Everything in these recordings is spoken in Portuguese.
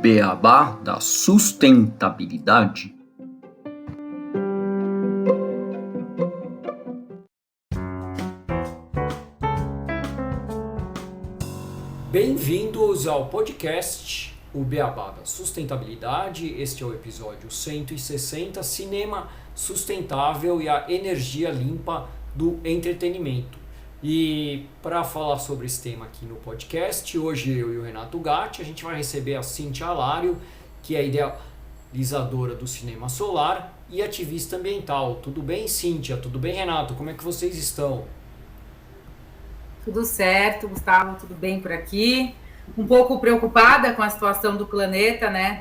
beabá da sustentabilidade. Bem-vindos ao podcast O Beabá da Sustentabilidade. Este é o episódio 160, Cinema Sustentável e a Energia Limpa do Entretenimento. E para falar sobre esse tema aqui no podcast, hoje eu e o Renato Gatti, a gente vai receber a Cíntia Alário, que é idealizadora do Cinema Solar e ativista ambiental. Tudo bem, Cíntia? Tudo bem, Renato? Como é que vocês estão? Tudo certo, Gustavo, tudo bem por aqui. Um pouco preocupada com a situação do planeta, né?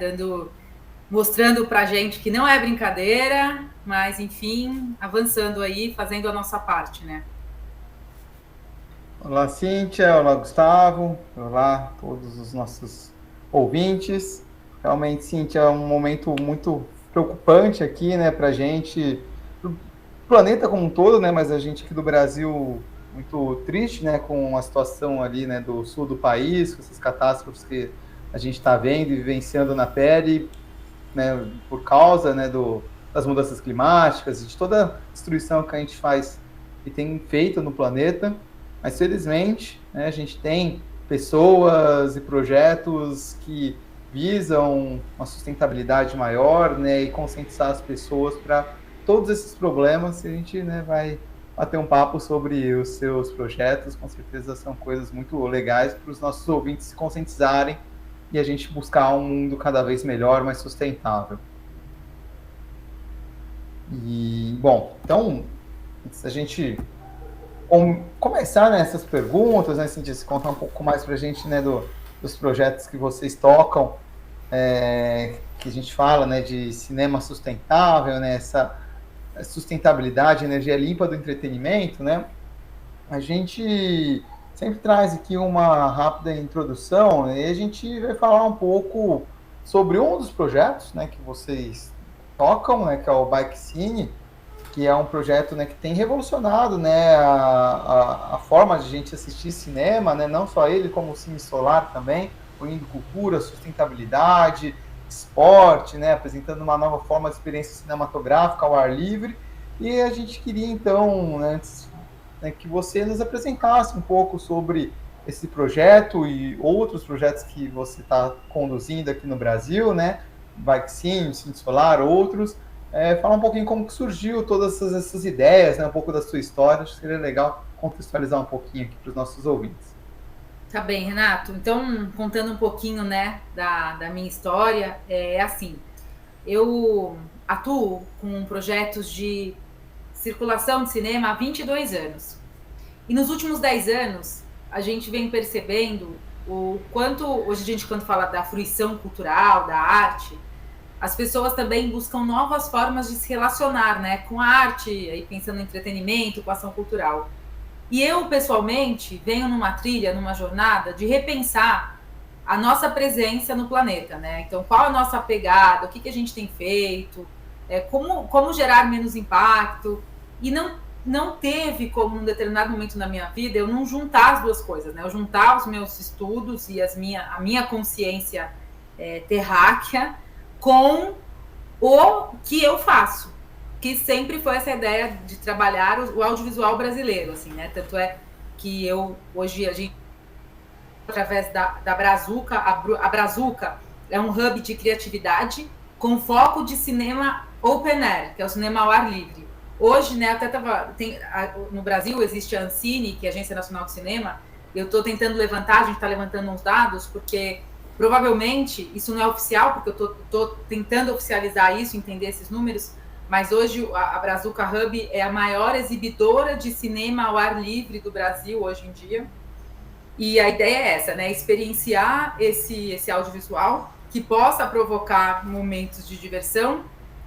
Mostrando pra gente que não é brincadeira, mas enfim, avançando aí, fazendo a nossa parte, né? Olá, Cíntia, olá, Gustavo, olá todos os nossos ouvintes. Realmente, Cíntia, é um momento muito preocupante aqui, né, pra gente, pro planeta como um todo, né, mas a gente aqui do Brasil muito triste, né, com a situação ali, né, do sul do país, com essas catástrofes que a gente está vendo e vivenciando na pele, né, por causa, né, das mudanças climáticas e de toda a destruição que a gente faz e tem feito no planeta. Mas, felizmente, né, a gente tem pessoas e projetos que visam uma sustentabilidade maior, né, e conscientizar as pessoas para todos esses problemas. E a gente, né, vai bater um papo sobre os seus projetos. Com certeza são coisas muito legais para os nossos ouvintes se conscientizarem e a gente buscar um mundo cada vez melhor, mais sustentável. E, bom, então, a gente começar nessas perguntas, né, Cintia, se contar um pouco mais para a gente, né, dos projetos que vocês tocam, que a gente fala, né, de cinema sustentável, né, essa sustentabilidade, energia limpa do entretenimento, né, a gente sempre traz aqui uma rápida introdução, né, e a gente vai falar um pouco sobre um dos projetos, né, que vocês tocam, né, que é o Bike Cine, que é um projeto, né, que tem revolucionado, né, a forma de a gente assistir cinema, né, não só ele, como o Cine Solar também, unindo cultura, sustentabilidade, esporte, né, apresentando uma nova forma de experiência cinematográfica ao ar livre. E a gente queria, então, né, antes, né, que você nos apresentasse um pouco sobre esse projeto e outros projetos que você está conduzindo aqui no Brasil, né, Bike Cine, Cine Solar, outros. Falar um pouquinho como que surgiu todas essas ideias, né, um pouco da sua história. Acho que seria legal contextualizar um pouquinho aqui para os nossos ouvintes. Tá bem, Renato. Então, contando um pouquinho, né, da minha história, assim, eu atuo com projetos de circulação de cinema há 22 anos. E nos últimos 10 anos, a gente vem percebendo o quanto, hoje a gente, quando fala da fruição cultural, da arte, as pessoas também buscam novas formas de se relacionar, né, com a arte, aí pensando no entretenimento, com a ação cultural. E eu, pessoalmente, venho numa trilha, numa jornada de repensar a nossa presença no planeta, né? Então, qual a nossa pegada, o que a gente tem feito, como gerar menos impacto. E não teve como, num determinado momento na minha vida, eu não juntar as duas coisas, né? Eu juntar os meus estudos e a minha consciência terráquea com o que eu faço, que sempre foi essa ideia de trabalhar o audiovisual brasileiro, assim, né? Tanto é que hoje a gente, através da Brazuca, a Brazuca é um hub de criatividade com foco de cinema open air, que é o cinema ao ar livre. Hoje, né, no Brasil existe a Ancine, que é a Agência Nacional de Cinema. Eu estou tentando levantar, a gente está levantando uns dados, porque provavelmente, isso não é oficial, porque eu estou tentando oficializar isso, entender esses números, mas hoje a Brazuca Hub é a maior exibidora de cinema ao ar livre do Brasil hoje em dia. E a ideia é essa, né? Experienciar esse audiovisual que possa provocar momentos de diversão,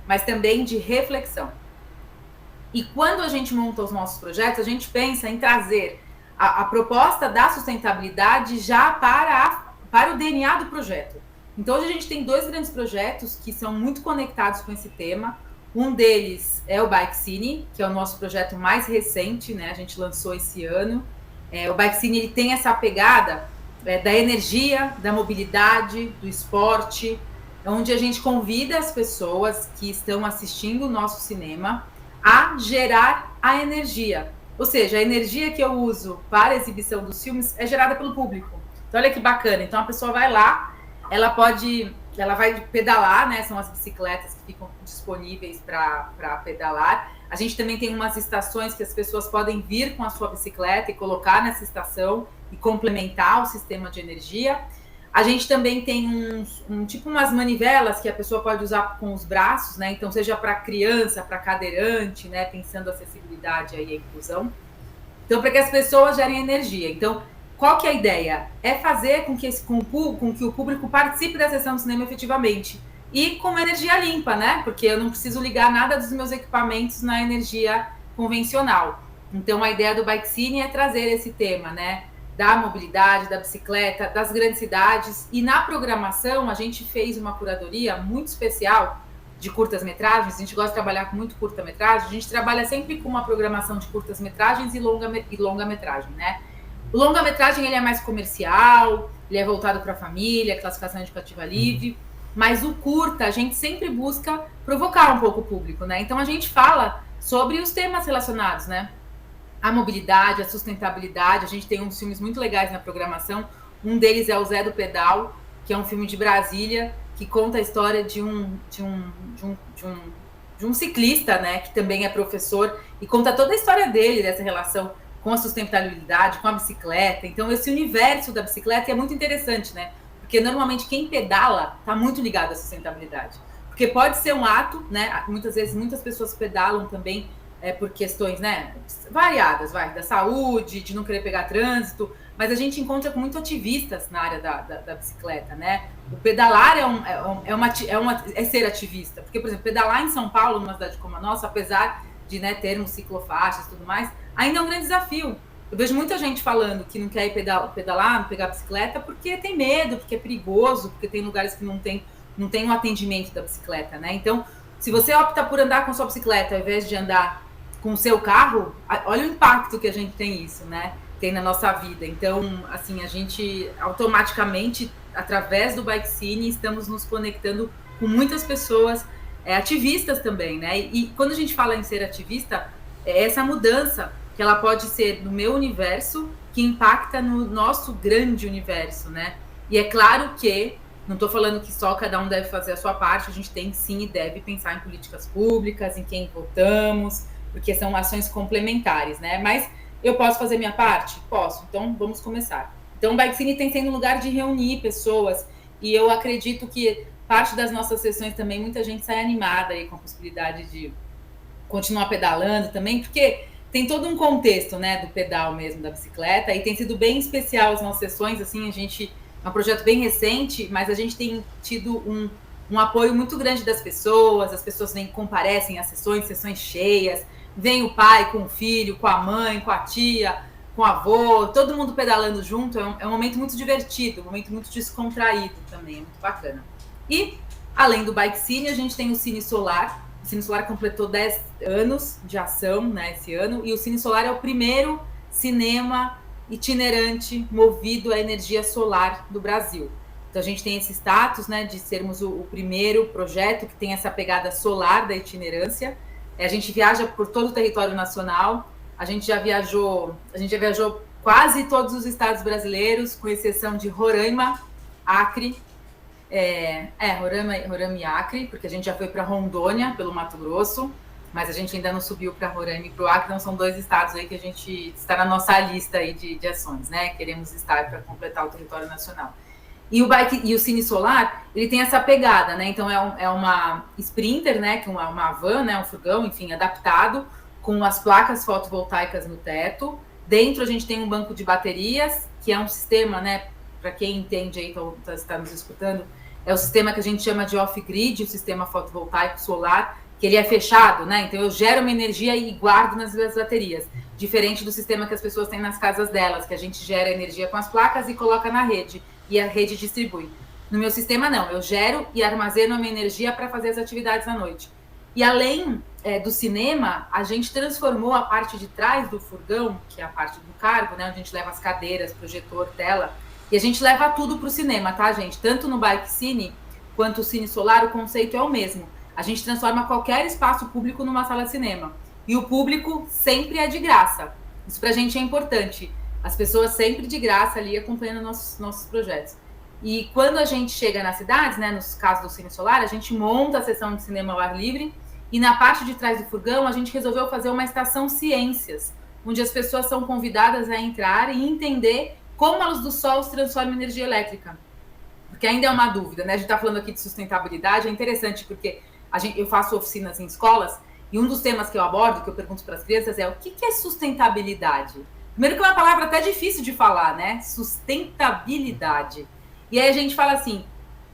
mas também de reflexão. E quando a gente monta os nossos projetos, a gente pensa em trazer a proposta da sustentabilidade já para o DNA do projeto. Então, hoje a gente tem 2 grandes projetos que são muito conectados com esse tema. Um deles é o Bike Cine, que é o nosso projeto mais recente, né? A gente lançou esse ano. O Bike Cine, ele tem essa pegada da energia, da mobilidade, do esporte, onde a gente convida as pessoas que estão assistindo o nosso cinema a gerar a energia. Ou seja, a energia que eu uso para a exibição dos filmes é gerada pelo público. Então, olha que bacana. Então, a pessoa vai lá, ela vai pedalar, né? São as bicicletas que ficam disponíveis para pedalar. A gente também tem umas estações que as pessoas podem vir com a sua bicicleta e colocar nessa estação e complementar o sistema de energia. A gente também tem tipo umas manivelas que a pessoa pode usar com os braços, né? Então, seja para criança, para cadeirante, né? Pensando a acessibilidade aí, a inclusão. Então, para que as pessoas gerem energia. Então, qual que é a ideia? É fazer com que o público participe da sessão de cinema efetivamente. E com energia limpa, né? Porque eu não preciso ligar nada dos meus equipamentos na energia convencional. Então, a ideia do Bike Cine é trazer esse tema, né? Da mobilidade, da bicicleta, das grandes cidades. E na programação, a gente fez uma curadoria muito especial de curtas-metragens. A gente gosta de trabalhar com muito curta-metragem. A gente trabalha sempre com uma programação de curtas-metragens e longa-metragem, né? O longa-metragem ele é mais comercial, ele é voltado para a família, classificação indicativa livre. Mas o curta, a gente sempre busca provocar um pouco o público, né? Então, a gente fala sobre os temas relacionados, né? A mobilidade, a sustentabilidade. A gente tem uns filmes muito legais na programação. Um deles é o Zé do Pedal, que é um filme de Brasília, que conta a história de um ciclista, né? Que também é professor, e conta toda a história dele, dessa relação com a sustentabilidade, com a bicicleta. Então, esse universo da bicicleta é muito interessante, né? Porque normalmente quem pedala está muito ligado à sustentabilidade. Porque pode ser um ato, né? Muitas vezes muitas pessoas pedalam também por questões, né, variadas, da saúde, de não querer pegar trânsito, mas a gente encontra com muito ativistas na área da bicicleta, né? O pedalar é ser ativista. Porque, por exemplo, pedalar em São Paulo, numa cidade como a nossa, apesar de, né, termos ciclofaixas e tudo mais, ainda é um grande desafio. Eu vejo muita gente falando que não quer ir pedalar, não pegar bicicleta, porque tem medo, porque é perigoso, porque tem lugares que não tem um atendimento da bicicleta, né? Então, se você opta por andar com sua bicicleta ao invés de andar com o seu carro, olha o impacto que a gente tem na nossa vida. Então, assim, a gente automaticamente, através do Bike Cine, estamos nos conectando com muitas pessoas, ativistas também, né? E quando a gente fala em ser ativista, é essa mudança que ela pode ser no meu universo, que impacta no nosso grande universo, né? E é claro que, não estou falando que só cada um deve fazer a sua parte, a gente tem sim e deve pensar em políticas públicas, em quem votamos, porque são ações complementares, né? Mas eu posso fazer minha parte? Posso, então vamos começar. Então o Bike Cine tem sido um lugar de reunir pessoas, e eu acredito que parte das nossas sessões também, muita gente sai animada aí com a possibilidade de continuar pedalando também, porque tem todo um contexto, né, do pedal mesmo, da bicicleta, e tem sido bem especial as nossas sessões, assim, é um projeto bem recente, mas a gente tem tido um apoio muito grande das pessoas, as pessoas comparecem às sessões cheias, vem o pai com o filho, com a mãe, com a tia, com o avô, todo mundo pedalando junto, é um momento muito divertido, um momento muito descontraído também, é muito bacana. E, além do Bike Cine, a gente tem o Cine Solar. O Cine Solar completou 10 anos de ação, né, esse ano, e o Cine Solar é o primeiro cinema itinerante movido à energia solar do Brasil. Então, a gente tem esse status, né, de sermos o primeiro projeto que tem essa pegada solar da itinerância. A gente viaja por todo o território nacional, a gente já viajou quase todos os estados brasileiros, com exceção de Roraima, Acre, Roraima e Acre, porque a gente já foi para Rondônia, pelo Mato Grosso, mas a gente ainda não subiu para Roraima e para o Acre, então são 2 estados aí que a gente está na nossa lista aí de ações, né? Queremos estar para completar o território nacional. E o Cine Solar, ele tem essa pegada, né? Então é uma Sprinter, né? Que é uma van, né? Um furgão, enfim, adaptado, com as placas fotovoltaicas no teto. Dentro a gente tem um banco de baterias, que é um sistema, né? Para quem entende aí, está nos escutando, é o sistema que a gente chama de off-grid, o sistema fotovoltaico solar, que ele é fechado, né? Então eu gero uma energia e guardo nas minhas baterias. Diferente do sistema que as pessoas têm nas casas delas, que a gente gera energia com as placas e coloca na rede, e a rede distribui. No meu sistema, não. Eu gero e armazeno a minha energia para fazer as atividades à noite. E além do cinema, a gente transformou a parte de trás do furgão, que é a parte do cargo, né? Onde a gente leva as cadeiras, projetor, tela, E a gente leva tudo para o cinema, tá, gente? Tanto no Bike Cine quanto o Cine Solar, o conceito é o mesmo. A gente transforma qualquer espaço público numa sala de cinema. E o público sempre é de graça. Isso pra gente é importante. As pessoas sempre de graça ali acompanhando nossos projetos. E quando a gente chega nas cidades, né, nos casos do Cine Solar, a gente monta a sessão de cinema ao ar livre e na parte de trás do furgão a gente resolveu fazer uma estação ciências, onde as pessoas são convidadas a entrar e entender como a luz do sol se transforma em energia elétrica. Porque ainda é uma dúvida, né? A gente está falando aqui de sustentabilidade, é interessante porque eu faço oficinas em escolas e um dos temas que eu abordo, que eu pergunto para as crianças é o que é sustentabilidade? Primeiro que é uma palavra até difícil de falar, né? Sustentabilidade. E aí a gente fala assim,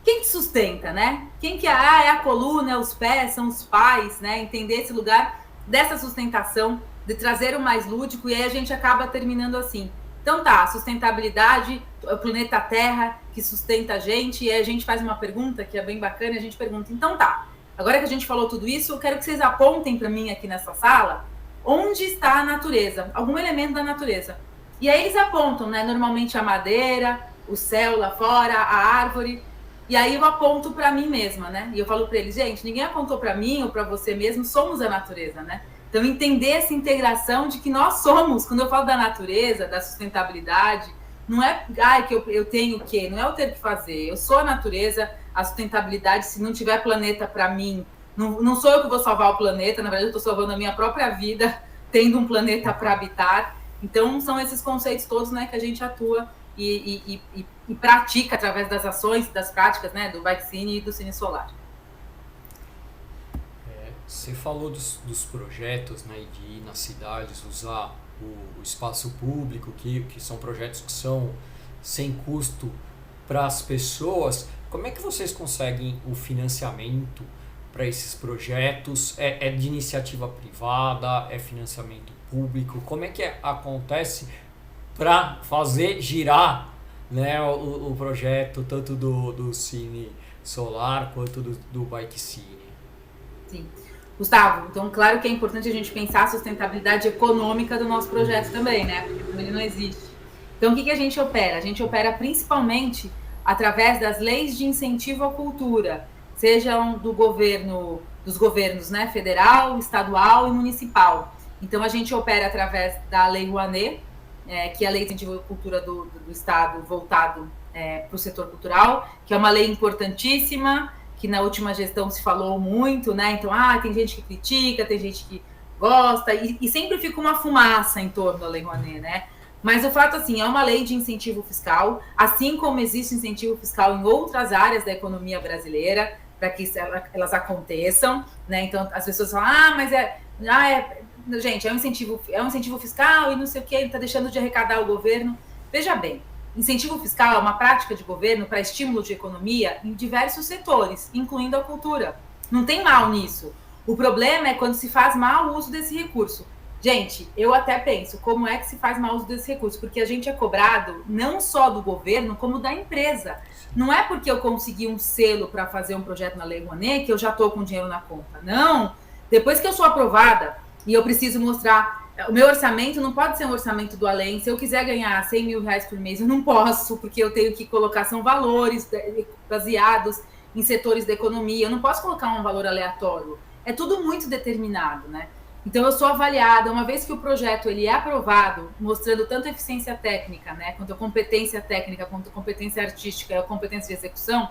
quem te sustenta, né? Quem que é? É a coluna, é os pés, são os pais, né? Entender esse lugar dessa sustentação, de trazer o mais lúdico, e aí a gente acaba terminando assim. Então tá, sustentabilidade, o planeta Terra que sustenta a gente, e aí a gente faz uma pergunta que é bem bacana, e a gente pergunta, então tá, agora que a gente falou tudo isso, eu quero que vocês apontem para mim aqui nessa sala, onde está a natureza, algum elemento da natureza. E aí eles apontam, né? Normalmente a madeira, o céu lá fora, a árvore, e aí eu aponto para mim mesma, né? E eu falo para eles, gente, ninguém apontou para mim ou para você mesmo, somos a natureza, né? Então, entender essa integração de que nós somos, quando eu falo da natureza, da sustentabilidade, não é que eu tenho o quê? Não é eu ter que fazer. Eu sou a natureza, a sustentabilidade, se não tiver planeta para mim, não sou eu que vou salvar o planeta, na verdade eu estou salvando a minha própria vida, tendo um planeta para habitar. Então, são esses conceitos todos, né, que a gente atua e pratica através das ações, das práticas, né, do Bike Cine e do Cine Solar. Você falou dos projetos, né, de ir nas cidades, usar o espaço público, que são projetos que são sem custo para as pessoas. Como é que vocês conseguem o financiamento para esses projetos? É de iniciativa privada? É financiamento público? Como é que acontece para fazer girar, né, o projeto tanto do Cine Solar quanto do Bike Cine? Sim. Gustavo, então claro que é importante a gente pensar a sustentabilidade econômica do nosso projeto também, né? Porque ele não existe. Então o que a gente opera? A gente opera principalmente através das leis de incentivo à cultura, sejam dos governos, né, federal, estadual e municipal. Então a gente opera através da Lei Rouanet, que é a Lei de Incentivo à Cultura do Estado voltado para o setor cultural, que é uma lei importantíssima, que na última gestão se falou muito, né? Então, tem gente que critica, tem gente que gosta, e sempre fica uma fumaça em torno da Lei Rouanet, né? Mas o fato, assim, é uma lei de incentivo fiscal, assim como existe incentivo fiscal em outras áreas da economia brasileira, para que elas aconteçam, né? Então, as pessoas falam, gente, é um incentivo fiscal e não sei o que, ele está deixando de arrecadar o governo. Veja bem, incentivo fiscal é uma prática de governo para estímulo de economia em diversos setores, incluindo a cultura. Não tem mal nisso. O problema é quando se faz mau uso desse recurso. Gente, eu até penso, como é que se faz mau uso desse recurso? Porque a gente é cobrado não só do governo, como da empresa. Não é porque eu consegui um selo para fazer um projeto na Lei Rouanet que eu já estou com dinheiro na conta. Não. Depois que eu sou aprovada e eu preciso mostrar... O meu orçamento não pode ser um orçamento do além. Se eu quiser ganhar 100 mil reais por mês, eu não posso, porque eu tenho que colocar, são valores baseados em setores da economia. Eu não posso colocar um valor aleatório. É tudo muito determinado, né? Então, eu sou avaliada, uma vez que o projeto ele é aprovado, mostrando tanto a eficiência técnica, né, quanto a competência técnica, quanto a competência artística e a competência de execução,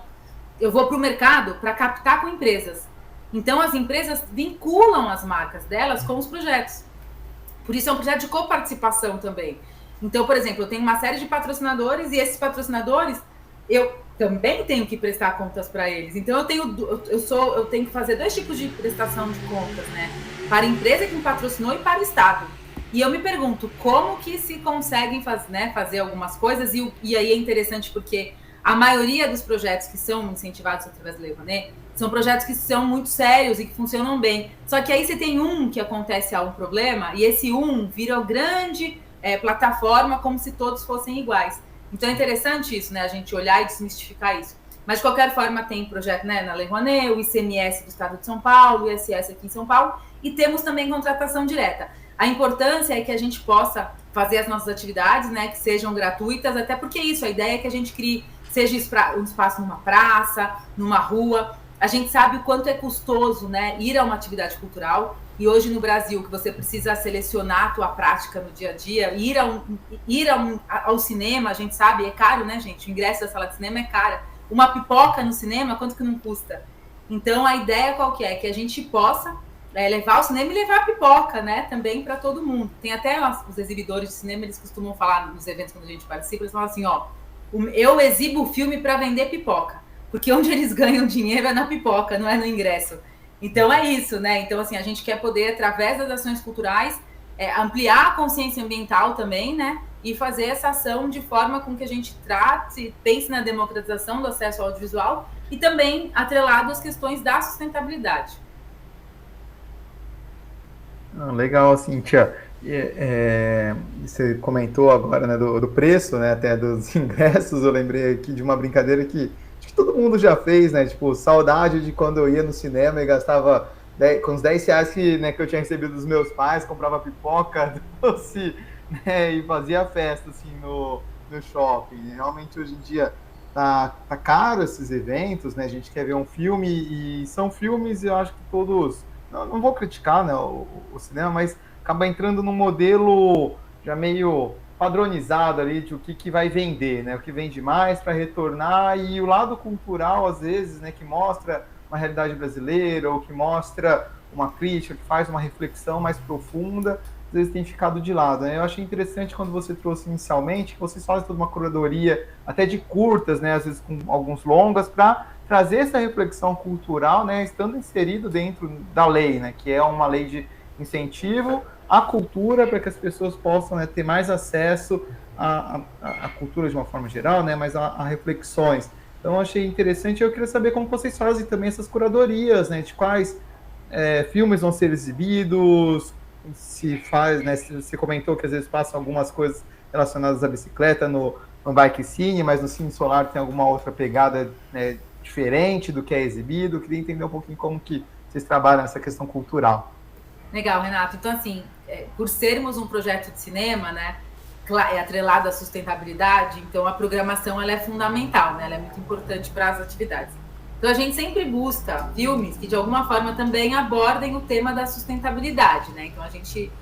eu vou para o mercado para captar com empresas. Então, as empresas vinculam as marcas delas com os projetos. Por isso é um projeto de coparticipação também. Então, por exemplo, eu tenho uma série de patrocinadores e esses patrocinadores, eu também tenho que prestar contas para eles. Então, eu tenho que fazer dois tipos de prestação de contas, né? Para a empresa que me patrocinou e para o Estado. E eu me pergunto, como que se conseguem fazer algumas coisas? E aí é interessante porque a maioria dos projetos que são incentivados através da Lei Rouanet são projetos que são muito sérios e que funcionam bem. Só que aí você tem que acontece algum problema e esse vira uma grande plataforma como se todos fossem iguais. Então é interessante isso, né? A gente olhar e desmistificar isso. Mas de qualquer forma tem projeto, né, na Lei Rouanet, o ICMS do Estado de São Paulo, o ISS aqui em São Paulo, e temos também contratação direta. A importância é que a gente possa fazer as nossas atividades, né, que sejam gratuitas, até porque a ideia é que a gente crie, seja um espaço numa praça, numa rua. A gente sabe o quanto é custoso, né, ir a uma atividade cultural, e hoje no Brasil, que você precisa selecionar a tua prática no dia a dia, ir ao cinema, a gente sabe, é caro, né, gente? O ingresso da sala de cinema é caro. Uma pipoca no cinema, quanto que não custa? Então, a ideia qual que é? Que a gente possa levar ao cinema e levar a pipoca, né, também para todo mundo. Tem até os exibidores de cinema, eles costumam falar nos eventos quando a gente participa, eles falam assim, ó, eu exibo o filme para vender pipoca, porque onde eles ganham dinheiro é na pipoca, não é no ingresso. Então é isso, né? Então, assim, a gente quer poder, através das ações culturais, ampliar a consciência ambiental também, né? E fazer essa ação de forma com que a gente trate, pense na democratização do acesso ao audiovisual e também atrelado às questões da sustentabilidade. Legal, Cíntia. Você comentou agora, né, do preço, né, até dos ingressos. Eu lembrei aqui de uma brincadeira que acho que todo mundo já fez, né? Tipo, saudade de quando eu ia no cinema e gastava com os 10 reais que eu tinha recebido dos meus pais, comprava pipoca, doce, né, e fazia festa assim no shopping. Realmente hoje em dia tá caro esses eventos, né? A gente quer ver um filme e são filmes, eu acho que todos, não vou criticar, né, o cinema, mas acaba entrando num modelo já meio padronizado ali de o que vai vender, né? O que vende mais para retornar, e o lado cultural, às vezes, né, que mostra uma realidade brasileira ou que mostra uma crítica, que faz uma reflexão mais profunda, às vezes tem ficado de lado, né? Eu achei interessante quando você trouxe inicialmente que vocês fazem toda uma curadoria, até de curtas, né, às vezes com alguns longas, para trazer essa reflexão cultural, né, estando inserido dentro da lei, né, que é uma lei de incentivo à cultura para que as pessoas possam, né, ter mais acesso à cultura de uma forma geral, né, mas a reflexões. Então, eu achei interessante. Eu queria saber como vocês fazem também essas curadorias, né, de quais filmes vão ser exibidos, se faz, né, você comentou que às vezes passam algumas coisas relacionadas à bicicleta no Bike Cine, mas no Cine Solar tem alguma outra pegada, né, diferente do que é exibido. Eu queria entender um pouquinho como que vocês trabalham essa questão cultural. Legal, Renato. Então, assim, por sermos um projeto de cinema, né, atrelado à sustentabilidade, então a programação ela é fundamental, né, ela é muito importante para as atividades. Então, a gente sempre busca filmes que, de alguma forma, também abordem o tema da sustentabilidade, né? Então, a gente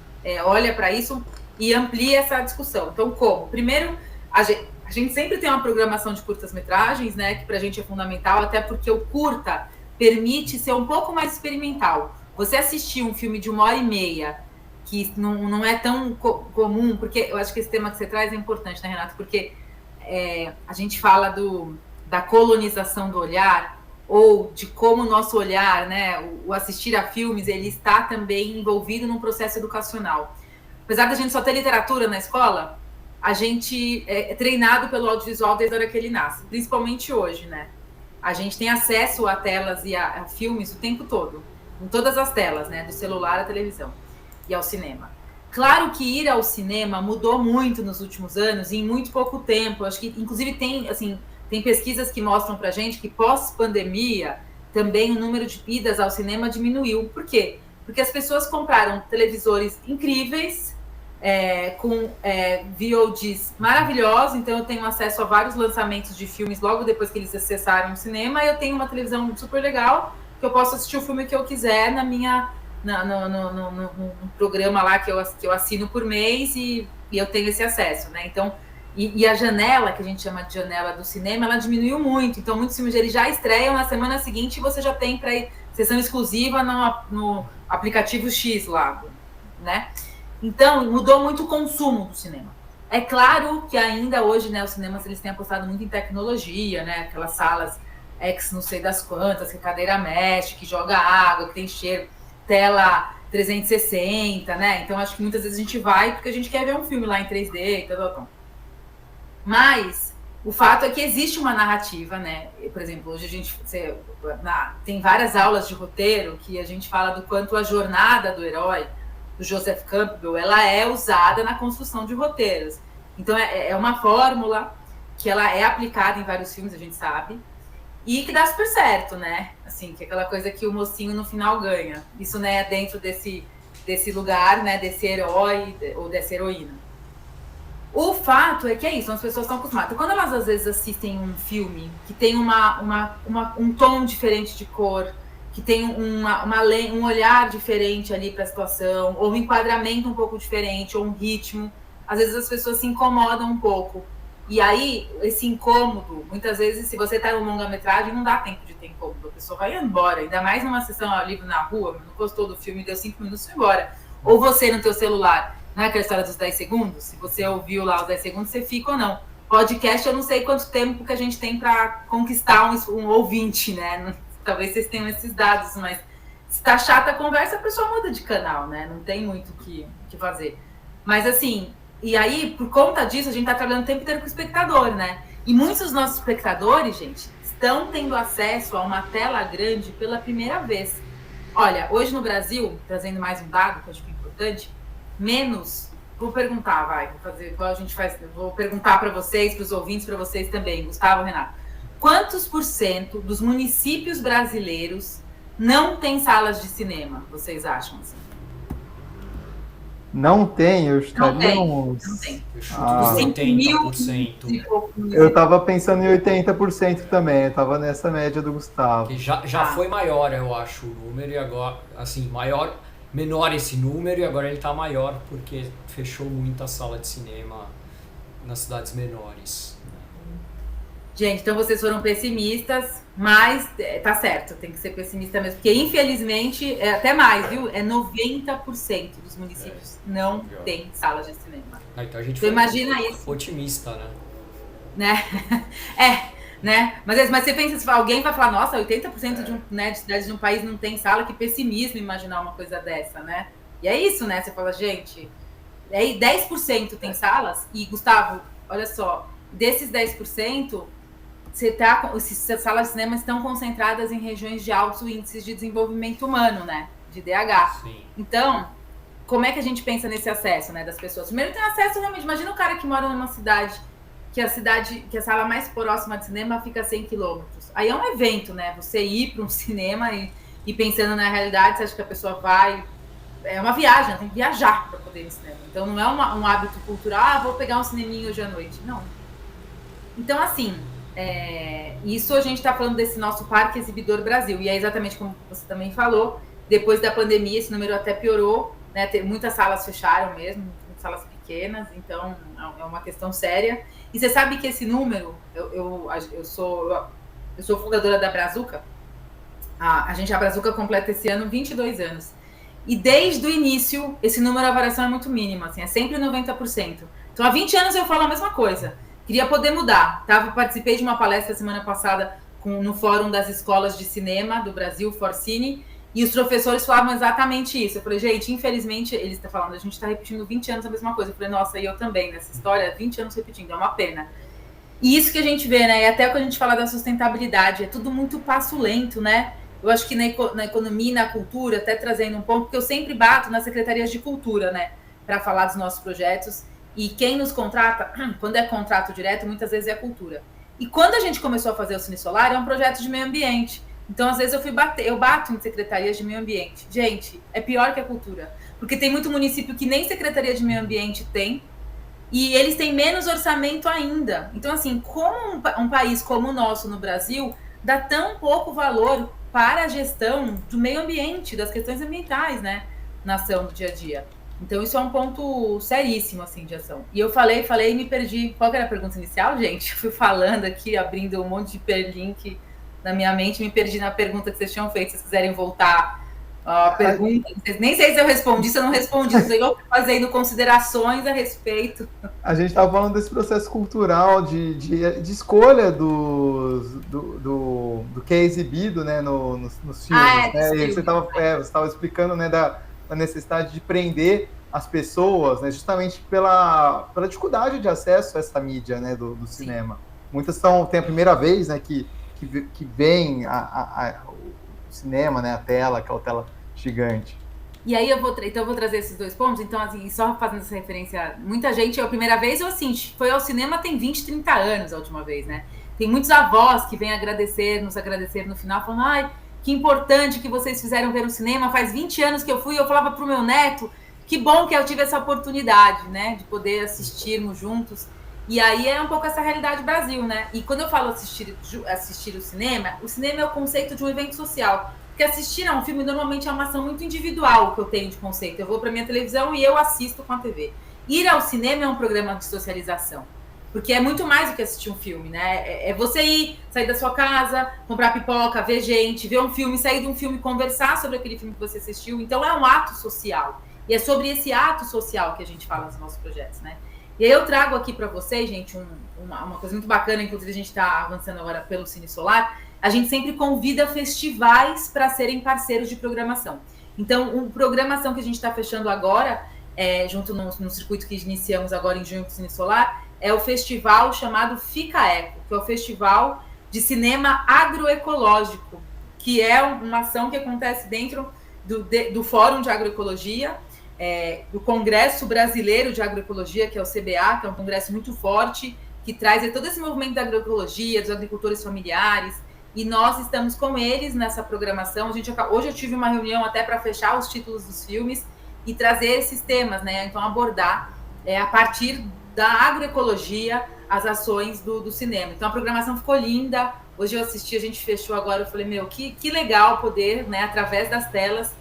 olha para isso e amplia essa discussão. Então, como? Primeiro, a gente sempre tem uma programação de curtas-metragens, né, que para a gente é fundamental, até porque o curta permite ser um pouco mais experimental. Você assistir um filme de 1h30, que não é tão comum, porque eu acho que esse tema que você traz é importante, né, Renato? Porque a gente fala da colonização do olhar, ou de como o nosso olhar, né, o assistir a filmes, ele está também envolvido num processo educacional. Apesar da gente só ter literatura na escola, a gente é treinado pelo audiovisual desde a hora que ele nasce, principalmente hoje, né? A gente tem acesso a telas e a filmes o tempo todo, em todas as telas, né, do celular à televisão e ao cinema. Claro que ir ao cinema mudou muito nos últimos anos e em muito pouco tempo. Acho que, inclusive, tem pesquisas que mostram pra gente que pós-pandemia também o número de idas ao cinema diminuiu. Por quê? Porque as pessoas compraram televisores incríveis, com VODs maravilhosos, então eu tenho acesso a vários lançamentos de filmes logo depois que eles acessaram o cinema, e eu tenho uma televisão super legal que eu posso assistir o filme que eu quiser no programa lá que eu assino por mês, e eu tenho esse acesso, né? Então, e a janela, que a gente chama de janela do cinema, ela diminuiu muito. Então, muitos filmes eles já estreiam na semana seguinte e você já tem para sessão exclusiva no aplicativo X lá, né? Então, mudou muito o consumo do cinema. É claro que ainda hoje, né, os cinemas eles têm apostado muito em tecnologia, né? Aquelas salas não sei das quantas, que a cadeira mexe, que joga água, que tem cheiro, tela 360, né? Então, acho que muitas vezes a gente vai porque a gente quer ver um filme lá em 3D e tal. Mas o fato é que existe uma narrativa, né? Por exemplo, hoje tem várias aulas de roteiro que a gente fala do quanto a jornada do herói, do Joseph Campbell, ela é usada na construção de roteiros. Então, é uma fórmula que ela é aplicada em vários filmes, a gente sabe, e que dá super certo, né? Assim, que é aquela coisa que o mocinho no final ganha. Isso, né, dentro desse lugar, né, desse herói ou dessa heroína. fato é que é isso, as pessoas estão acostumadas. Quando elas às vezes assistem um filme que tem um tom diferente de cor, que tem um olhar diferente ali para a situação, ou um enquadramento um pouco diferente, ou um ritmo, às vezes as pessoas se incomodam um pouco. E aí, esse incômodo, muitas vezes, se você está em uma longa-metragem, não dá tempo de ter incômodo, a pessoa vai embora, ainda mais numa sessão ao livro na rua, não gostou do filme, deu 5 minutos e foi embora. Ou você no teu celular, não é aquela história dos 10 segundos? Se você ouviu lá os 10 segundos, você fica ou não. Podcast, eu não sei quanto tempo que a gente tem para conquistar um ouvinte, né? Talvez vocês tenham esses dados, mas se tá chata a conversa, a pessoa muda de canal, né? Não tem muito o que fazer. Mas assim, e aí, por conta disso, a gente tá trabalhando o tempo inteiro com o espectador, né? E muitos dos nossos espectadores, gente, estão tendo acesso a uma tela grande pela primeira vez. Olha, hoje no Brasil, trazendo mais um dado que eu acho que é importante, vou perguntar, vou fazer igual a gente faz, vou perguntar para vocês, para os ouvintes, para vocês também, Gustavo, Renato. Quantos % dos municípios brasileiros não tem salas de cinema, vocês acham assim? Não tem, eu estaria Não tem. Eu chuto uns 80%. Eu estava pensando em 80% também, eu estava nessa média do Gustavo. Que já foi maior, eu acho, o número, e agora, assim, menor esse número, e agora ele está maior porque fechou muita sala de cinema nas cidades menores. Gente, então vocês foram pessimistas, mas tá certo, tem que ser pessimista mesmo, porque infelizmente, até mais, viu? 90% dos municípios não tem sala de cinema. Então a gente foi imagina isso. Otimista, né? Né? Mas você pensa, se alguém vai falar, nossa, 80% de cidades de um país não tem sala, que pessimismo imaginar uma coisa dessa, né? E é isso, né? Você fala, gente, aí 10% tem salas, e Gustavo, olha só, desses 10%, essas salas de cinema estão concentradas em regiões de altos índices de desenvolvimento humano, né? De DH. Sim. Então, como é que a gente pensa nesse acesso, né, das pessoas? Primeiro tem acesso realmente, imagina o cara que mora numa cidade que a sala mais próxima de cinema fica a 100 quilômetros. Aí é um evento, né? Você ir para um cinema e pensando na realidade, você acha que a pessoa vai... É uma viagem, tem que viajar para poder ir no cinema. Então não é um hábito cultural, vou pegar um cineminho hoje à noite. Não. Então, assim... isso a gente está falando desse nosso Parque Exibidor Brasil, e é exatamente como você também falou, depois da pandemia esse número até piorou, né? Muitas salas fecharam mesmo, salas pequenas, então é uma questão séria. E você sabe que esse número, eu sou fundadora da Brazuca, a Brazuca completa esse ano 22 anos, e desde o início esse número, a variação é muito mínima, assim, é sempre 90%. Então há 20 anos eu falo a mesma coisa. Queria poder mudar. Participei de uma palestra semana passada no Fórum das Escolas de Cinema do Brasil, Forcine, e os professores falavam exatamente isso. Eu falei, gente, infelizmente, eles estão falando, a gente está repetindo 20 anos a mesma coisa. Eu falei, nossa, e eu também, nessa história, 20 anos repetindo, é uma pena. E isso que a gente vê, né, e até quando a gente fala da sustentabilidade, é tudo muito passo lento, né? Eu acho que na economia e na cultura, até trazendo um ponto, porque eu sempre bato nas secretarias de cultura, né, para falar dos nossos projetos. E quem nos contrata, quando é contrato direto, muitas vezes é a cultura. E quando a gente começou a fazer o Cine Solar, é um projeto de meio ambiente. Então, às vezes, eu bato em secretarias de meio ambiente. Gente, é pior que a cultura. Porque tem muito município que nem secretaria de meio ambiente tem, e eles têm menos orçamento ainda. Então, assim, como um país como o nosso no Brasil dá tão pouco valor para a gestão do meio ambiente, das questões ambientais, né, na ação do dia a dia. Então, isso é um ponto seríssimo, assim, de ação. E eu falei e me perdi. Qual que era a pergunta inicial, gente? Eu fui falando aqui, abrindo um monte de hiperlink na minha mente, me perdi na pergunta que vocês tinham feito. Se vocês quiserem voltar a pergunta, nem sei se eu respondi, se eu não respondi, eu fazendo considerações a respeito. A gente estava falando desse processo cultural de escolha do que é exibido, né, nos filmes, né? E você estava explicando, né, da necessidade de prender as pessoas, né, justamente pela dificuldade de acesso a essa mídia, né, do cinema. Muitas têm a primeira vez, né, que vem o cinema, né, aquela tela gigante. E aí eu vou trazer esses dois pontos. Então, assim, só fazendo essa referência, muita gente, a primeira vez, foi ao cinema tem 20, 30 anos a última vez, né? Tem muitos avós que vêm nos agradecer no final, falando, ai, que importante que vocês fizeram ver no cinema, faz 20 anos que eu fui, eu falava pro meu neto que bom que eu tive essa oportunidade, né, de poder assistirmos juntos. E aí é um pouco essa realidade Brasil, né? E quando eu falo assistir o cinema é o conceito de um evento social. Porque assistir a um filme normalmente é uma ação muito individual que eu tenho de conceito. Eu vou para minha televisão e eu assisto com a TV. Ir ao cinema é um programa de socialização. Porque é muito mais do que assistir um filme, né? É você ir, sair da sua casa, comprar pipoca, ver gente, ver um filme, sair de um filme, conversar sobre aquele filme que você assistiu. Então é um ato social. E é sobre esse ato social que a gente fala nos nossos projetos, né? E aí eu trago aqui para vocês, gente, uma coisa muito bacana, inclusive a gente está avançando agora pelo Cine Solar, a gente sempre convida festivais para serem parceiros de programação. Então, a programação que a gente está fechando agora, junto no circuito que iniciamos agora em junho com o Cine Solar, é o festival chamado Fica Eco, que é o Festival de Cinema Agroecológico, que é uma ação que acontece dentro do Fórum de Agroecologia, do Congresso Brasileiro de Agroecologia, que é o CBA, que é um congresso muito forte, que traz todo esse movimento da agroecologia, dos agricultores familiares, e nós estamos com eles nessa programação. Hoje eu tive uma reunião até para fechar os títulos dos filmes e trazer esses temas, né? Então, abordar a partir da agroecologia as ações do cinema. Então, a programação ficou linda. Hoje eu assisti, a gente fechou agora, eu falei, que legal poder, né, através das telas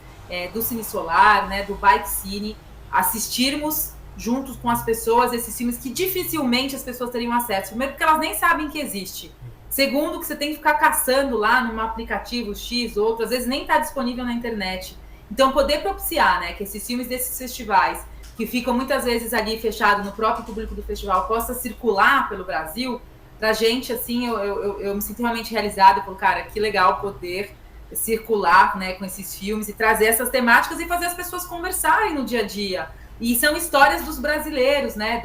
do Cine Solar, né, do Bike Cine, assistirmos juntos com as pessoas esses filmes que dificilmente as pessoas teriam acesso. Primeiro, porque elas nem sabem que existe. Segundo, que você tem que ficar caçando lá num aplicativo X, outro, às vezes nem está disponível na internet. Então, poder propiciar, né, que esses filmes desses festivais, que ficam muitas vezes ali fechados no próprio público do festival, possa circular pelo Brasil, pra gente, assim, eu me sinto realmente realizada, pelo cara, que legal poder circular, né, com esses filmes e trazer essas temáticas e fazer as pessoas conversarem no dia a dia. E são histórias dos brasileiros, né,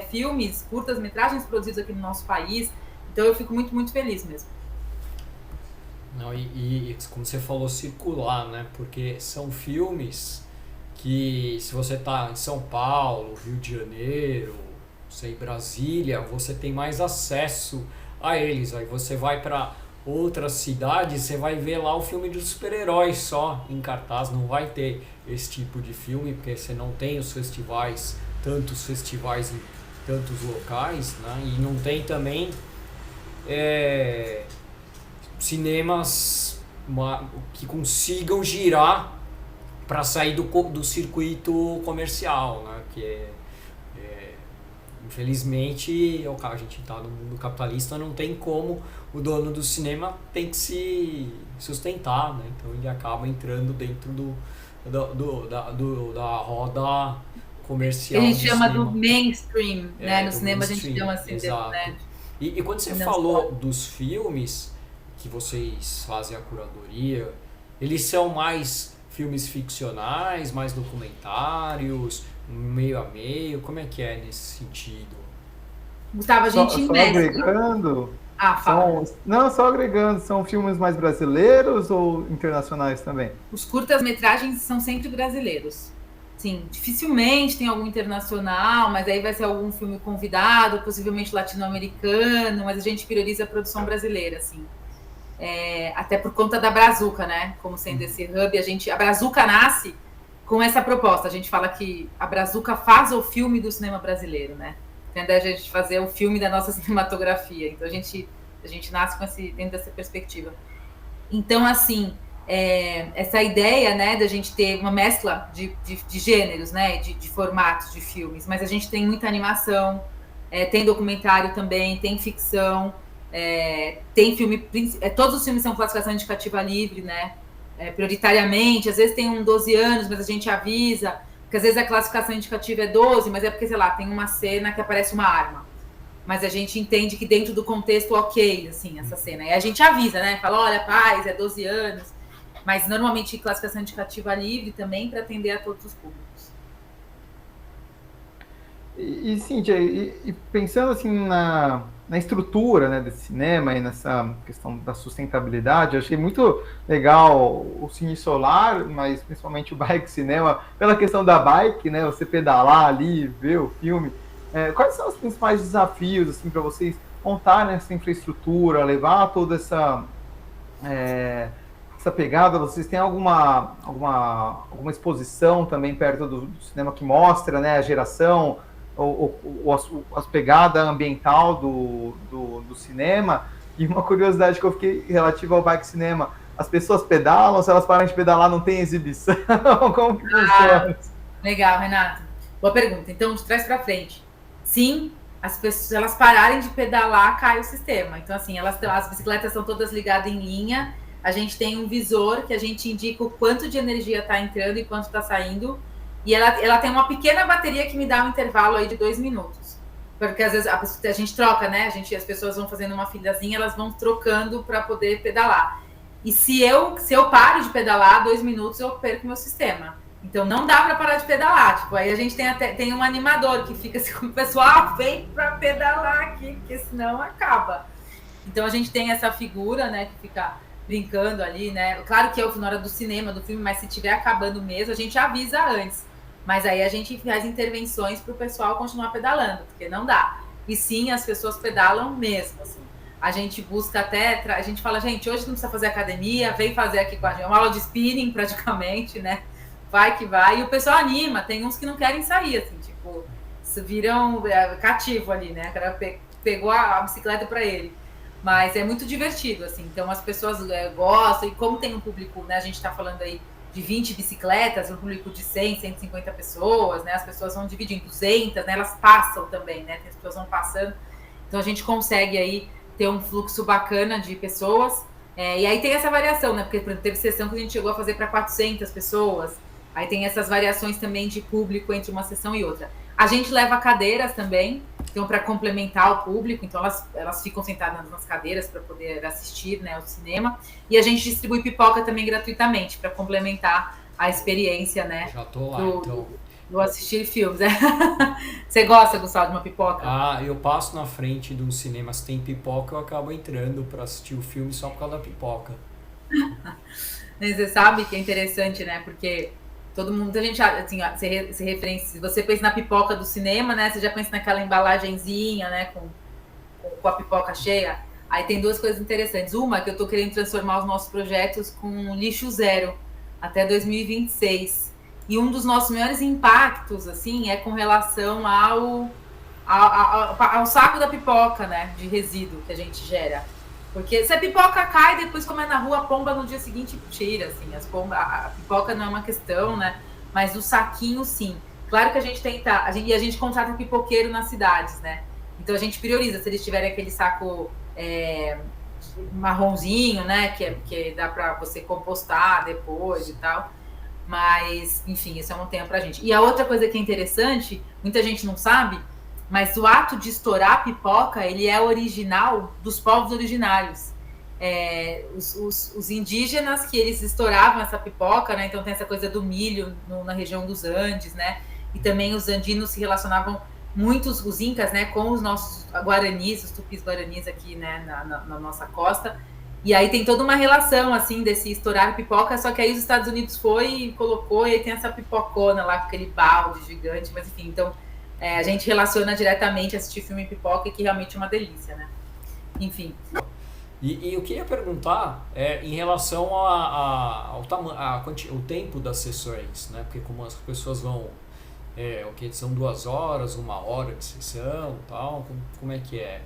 filmes, curtas-metragens produzidos aqui no nosso país. Então eu fico muito, muito feliz mesmo. Não, e como você falou, circular, né, porque são filmes que, se você tá em São Paulo, Rio de Janeiro, sei, Brasília, você tem mais acesso a eles. Aí você vai para outras cidades, você vai ver lá o filme dos super-heróis só em cartaz, não vai ter esse tipo de filme, porque você não tem os festivais, tantos festivais em tantos locais, né? E não tem também cinemas que consigam girar para sair do circuito comercial, né? Que infelizmente a gente está no mundo capitalista, não tem como, o dono do cinema tem que se sustentar, né? Então ele acaba entrando dentro da roda comercial. A gente chama cinema. Do mainstream, né? No cinema mainstream, a gente chama assim, exato. Né? E quando você falou dos filmes que vocês fazem a curadoria, eles são mais filmes ficcionais, mais documentários, meio a meio? Como é que é nesse sentido? Gustavo, a gente agregando. Só agregando, são filmes mais brasileiros ou internacionais também? Os curtas-metragens são sempre brasileiros. Sim, dificilmente tem algum internacional, mas aí vai ser algum filme convidado, possivelmente latino-americano, mas a gente prioriza a produção brasileira, assim. Até por conta da Brazuca, né? Como sendo esse hub, a Brazuca nasce com essa proposta. A gente fala que a Brazuca faz o filme do cinema brasileiro, né? Tem a ideia de a gente fazer o filme da nossa cinematografia. Então a gente nasce dentro dessa perspectiva. Então, assim, essa ideia, né, da gente ter uma mescla de gêneros, né, de formatos de filmes, mas a gente tem muita animação, tem documentário também, tem ficção, tem filme, todos os filmes são classificação indicativa livre, né, prioritariamente, às vezes tem 12 anos, mas a gente avisa, porque às vezes a classificação indicativa é 12, mas é porque, sei lá, tem uma cena que aparece uma arma. Mas a gente entende que dentro do contexto, ok, assim, essa cena. E a gente avisa, né? Fala, olha, paz, 12 anos. Mas normalmente classificação indicativa livre também para atender a todos os públicos. E Cíntia, e pensando assim na estrutura, né, desse cinema e nessa questão da sustentabilidade, eu achei muito legal o Cine Solar, mas principalmente o Bike Cinema, pela questão da bike, né? Você pedalar ali, ver o filme. Quais são os principais desafios assim, para vocês montarem essa infraestrutura, levar toda essa essa pegada? Vocês têm alguma exposição também perto do cinema que mostra, né, a geração, a pegada ambiental do cinema? E uma curiosidade que eu fiquei relativa ao Bike Cinema, as pessoas pedalam, se elas param de pedalar não tem exibição? Como que funciona? Legal, Renato. Boa pergunta. Então, de trás para frente. Sim, as pessoas, se elas pararem de pedalar, cai o sistema. Então, assim, as bicicletas são todas ligadas em linha. A gente tem um visor que a gente indica o quanto de energia está entrando e quanto está saindo. E ela tem uma pequena bateria que me dá um intervalo aí de 2 minutos. Porque às vezes a gente troca, né? As pessoas vão fazendo uma filazinha, elas vão trocando para poder pedalar. E se eu paro de pedalar 2 minutos, eu perco meu sistema. Então não dá para parar de pedalar. Tipo, aí a gente tem um animador que fica assim, o pessoal vem para pedalar aqui, porque senão acaba. Então a gente tem essa figura, né, que fica brincando ali, né? Claro que é na hora do cinema, do filme, mas se estiver acabando mesmo, a gente avisa antes. Mas aí a gente faz intervenções para o pessoal continuar pedalando, porque não dá. E sim, as pessoas pedalam mesmo, assim. A gente busca até, a gente fala, gente, hoje não precisa fazer academia, vem fazer aqui com a gente. É uma aula de spinning, praticamente, né? Vai que vai. E o pessoal anima, tem uns que não querem sair, assim, tipo, viram cativo ali, né? O cara pegou a bicicleta para ele. Mas é muito divertido, assim. Então as pessoas gostam, e como tem um público, né? A gente tá falando aí de 20 bicicletas, um público de 100, 150 pessoas, né? As pessoas vão dividir em 200, né? Elas passam também, né? As pessoas vão passando. Então a gente consegue aí ter um fluxo bacana de pessoas. E aí tem essa variação, né? Porque, por exemplo, teve sessão que a gente chegou a fazer para 400 pessoas. Aí tem essas variações também de público entre uma sessão e outra. A gente leva cadeiras também, então para complementar o público, então elas ficam sentadas nas cadeiras para poder assistir, né, o cinema. E a gente distribui pipoca também gratuitamente para complementar a experiência, né? Já tô lá, então. Do assistir filmes. Você gosta, Gustavo, de uma pipoca? Ah, eu passo na frente dos cinemas, tem pipoca, eu acabo entrando para assistir o filme só por causa da pipoca. Você sabe que é interessante, né? Porque muita gente, assim, se referencia, se você pensa na pipoca do cinema, né? Você já pensa naquela embalagenzinha, né? Com a pipoca cheia. Aí tem 2 coisas interessantes. Uma, que eu tô querendo transformar os nossos projetos com lixo zero até 2026. E um dos nossos maiores impactos, assim, é com relação ao saco da pipoca, né? De resíduo que a gente gera. Porque se a pipoca cai, depois como é na rua, a pomba no dia seguinte tira, assim. A pipoca não é uma questão, né? Mas o saquinho, sim. Claro que a gente contrata um pipoqueiro nas cidades, né? Então a gente prioriza, se eles tiverem aquele saco marronzinho, né? Que dá para você compostar depois e tal. Mas, enfim, isso é um tema pra gente. E a outra coisa que é interessante, muita gente não sabe, mas o ato de estourar a pipoca, ele é original dos povos originários. Os indígenas que eles estouravam essa pipoca, né? Então tem essa coisa do milho na região dos Andes, né? E também os andinos se relacionavam muitos, os incas, né? Com os nossos guaranis, os tupis guaranis aqui, né? Na nossa costa. E aí tem toda uma relação, assim, desse estourar a pipoca, só que aí os Estados Unidos foi e colocou, e aí tem essa pipocona lá, com aquele balde gigante, mas enfim, então a gente relaciona diretamente assistir filme em pipoca, que realmente é uma delícia, né? Enfim. E eu queria perguntar em relação ao tempo das sessões, né? Porque como as pessoas vão, são 2 horas, 1 hora de sessão e tal, como é que é?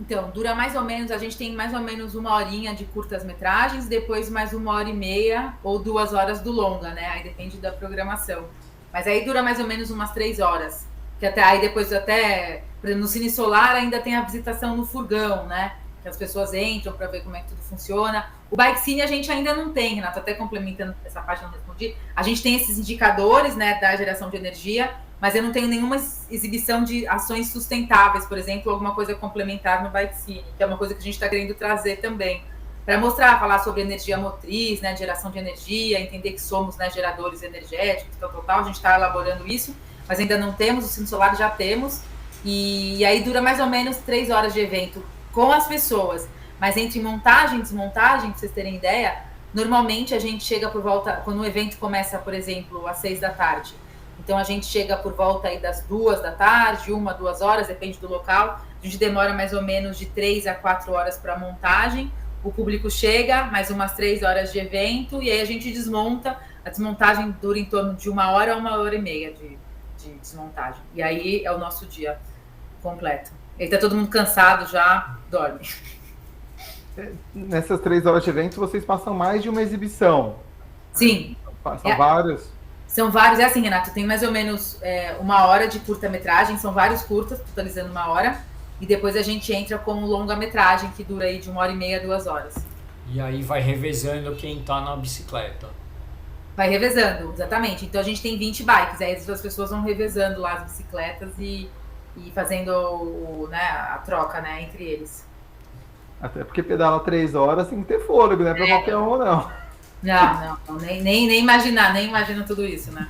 Então, dura mais ou menos, a gente tem mais ou menos 1 horinha de curtas-metragens, depois mais 1h30 ou 2 horas do longa, né? Aí depende da programação. Mas aí dura mais ou menos umas 3 horas. Que aí depois por exemplo, no Cine Solar ainda tem a visitação no furgão, né? Que as pessoas entram para ver como é que tudo funciona. O Bike Cine a gente ainda não tem, Renato, até complementando essa parte, eu não respondi. A gente tem esses indicadores, né, da geração de energia, mas eu não tenho nenhuma exibição de ações sustentáveis, por exemplo, alguma coisa complementar no Bike Cine, que é uma coisa que a gente está querendo trazer também, para mostrar, falar sobre energia motriz, né, geração de energia, entender que somos, né, geradores energéticos, tal, a gente está elaborando isso, mas ainda não temos, o Cine Solar já temos, e aí dura mais ou menos 3 horas de evento com as pessoas, mas entre montagem e desmontagem, para vocês terem ideia, normalmente a gente chega por volta, quando o evento começa, por exemplo, às 6 da tarde, então a gente chega por volta aí das 2 da tarde, 1, 2 horas, depende do local, a gente demora mais ou menos de 3 a 4 horas para montagem, o público chega, mais umas 3 horas de evento, e aí a gente desmonta. A desmontagem dura em torno de 1 hora a 1h30 de desmontagem. E aí é o nosso dia completo. E tá todo mundo cansado já, dorme. Nessas 3 horas de evento, vocês passam mais de uma exibição. Sim. São vários? São vários. É assim, Renato, tem mais ou menos 1 hora de curta-metragem, são vários curtas, totalizando 1 hora, e depois a gente entra com longa-metragem, que dura aí de 1h30 a 2 horas. E aí vai revezando quem tá na bicicleta. Vai revezando, exatamente. Então a gente tem 20 bikes, aí as pessoas vão revezando lá as bicicletas e fazendo a troca, né, entre eles. Até porque pedala 3 horas tem que ter fôlego, né? Pra qualquer um, não. Não, nem imaginar, nem imagino tudo isso, né?